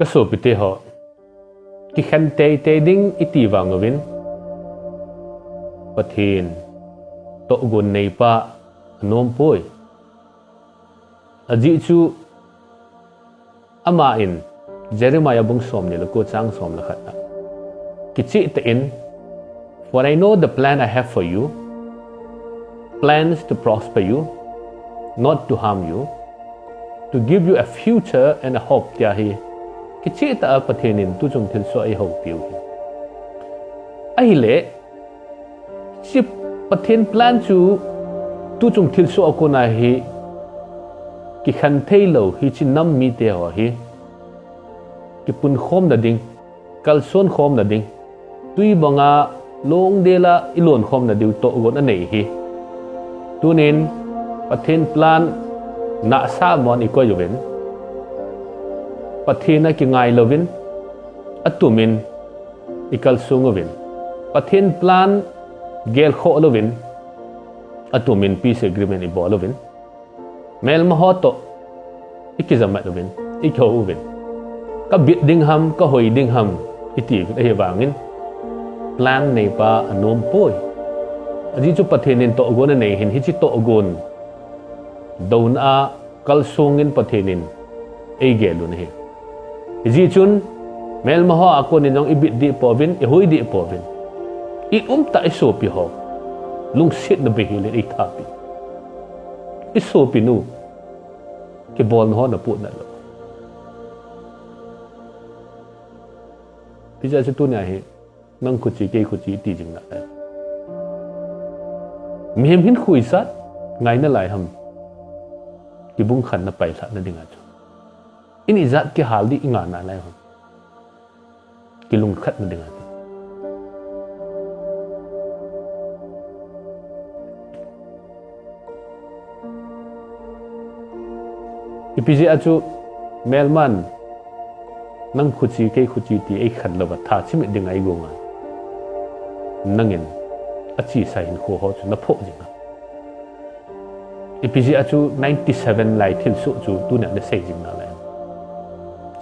kasopite ho ki khante te ding iti wangawin pathin to gun nei pa nom poi aji chu ama in Jeremiah bung som ni ko chang som la khat kichi te in for I know the plan I have for you, plans to prosper you, not to harm you, to give you a future and a hope. Tia hi kichi ta pathenin tu chung thil so ai ho piu hi ai le chip pathen plan chu tu chung thil so ko na hi ki khan thei lo hi chi nam mi te ho hi ki pun khom da ding kal son khom da ding tui banga long de la ilon khom na diu to gon a nei hi tunin pathen plan na sa mon iko yuven pathina ki ngai lovin atumin ikal sungovin pathen plan gel kho lovin atumin peace agreement i bolovin mel mahoto ikizama lovin ikhovin ka bit ding ham ka hoi ding ham iti he wangin plan nei pa anom poi aji chu pathenin to gon nei hin hi chi to gon don a kal sungin pathenin ei gelun he ji chun mel maho akon in jong ibit di povin e hoi di povin I ta isopi ho lung sit na behile i thapi isopi nu ke bol ho na pu na lo pija chu tu nya he nang khuchi ke khuchi ti jing na mem hin khui sat ngai na lai ham ki bung khan na pai sa na dinga chu in izat ke hal di inga na lai ham ki lung khat na dinga ipiji achu melman nang khuchi ke khuchi ti ei khan lo ba tha chim ding ai gonga nangin achi sain kho ho chu na pho jinga ipiji achu 97 lai thil su chu tu na de sei jing na lai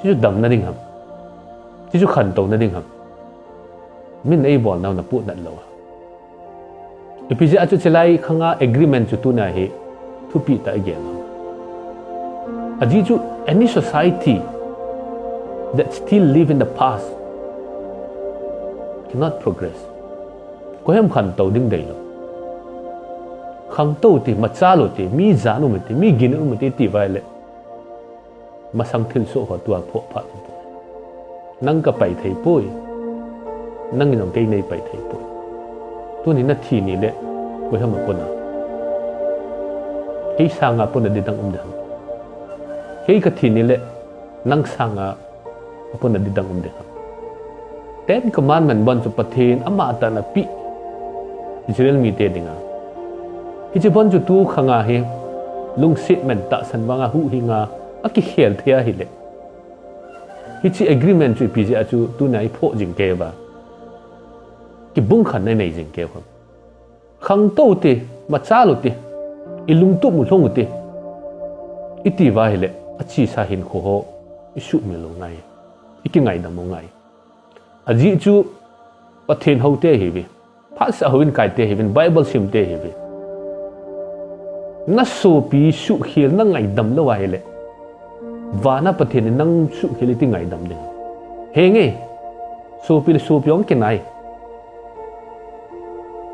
chu dam na ding ham chu khan to na ding ham min ei bol na pu na lo ipiji achu chelai khanga agreement chu tu na he thu pi ta again Ajiju, any society that still live in the past cannot progress. Có em khăn tàu đinh đầy lắm. Khăn tàu thì mà cha lộ thì mi giá nó mình thì mi gìn nó mình thì vài lệ. Mà sang thiên số họ tua phổ phát. Nâng cả bảy thầy bôi. Nâng cái cây này bảy thầy bôi. Tôi nên là thì này lệ. Có em mà bồn à. Cái sang à bồn là đi đăng đằng. Cái thi này lệ năng sang à apun na didang umde Ten commandment bon chu pathin ama ta na pi Israel mi te dinga hi chi bon chu tu khanga he lung sit men ta san wanga hu hinga aki khel thia hi le hi chi agreement chu pi ja chu tu nai pho jing ke ba ki bung khan nei nei jing ke kham khang to te ma cha lu te ilung tu mu long te iti wa hi le achi sa hin kho ho isu mi lo ngai iki ngai da mo ngai aji chu pathin ho te hi bi pha sa hoin kai te hi bin bible sim te hi bi na so pi su khil na ngai dam lo wa hi le wa na pathin nang su khil ti ngai dam de he nge so pi le so pyong ke nai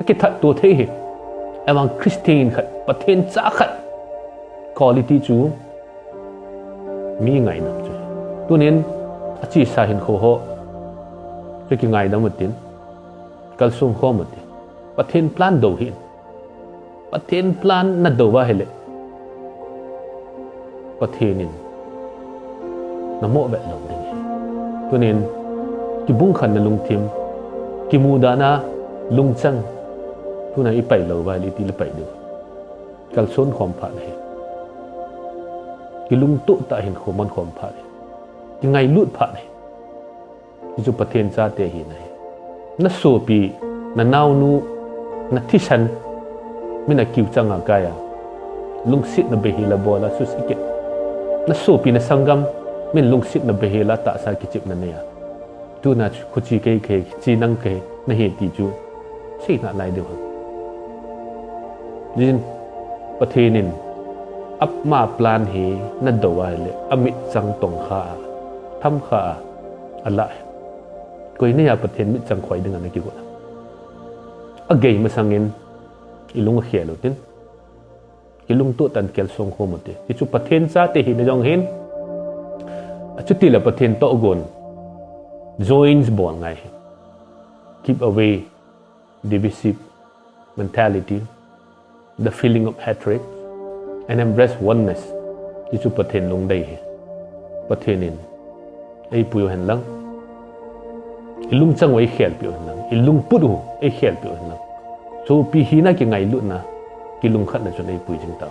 ki that to the hi among christian khat pathin cha khat quality chu mi ngai nam chu tunin achi sa hin kho ho che ki ngai dam tin kal sum kho mut pathin plan do hin pathin plan na do wa hele pathinin na mo ve lo ding tunin ki bung khan na lung thim ki mu da na lung chang tuna i pai lo wa li ti le pai do kal son khom pha le ki lung tu ta hin khomon khom pha ki ngai lut pha ne ki chu pathen cha te hi nai na so pi na naw nu na thisan mina kiu changa kaya lung sit na behi la bola su sikit na so pi na sangam min lung sit na behela ta sa ki chip na ne ya tu na khuchi ke ke chi nang ke na he ti chu sei na lai de ho jin pathenin ap ma plan he na dawa le amit chang tong kha tham kha ala koi ne ya pathen mit chang khoi ding na ki ko agei ma sangin ilung khelo tin ilung tu tan kel song ho mote ti chu pathen cha te hi na jong hin chu ti la pathen to gon joins bon ngai keep away divisive mentality the feeling of hatred and embrace oneness ti chu pathen lung dai hi pathenin ei puyo hen lang ilung chang wai khel pi hen lang ilung pudu ei khel pi hen lang so pi hi na ki ngai lu na ki lung khat na chu ei pui jing ta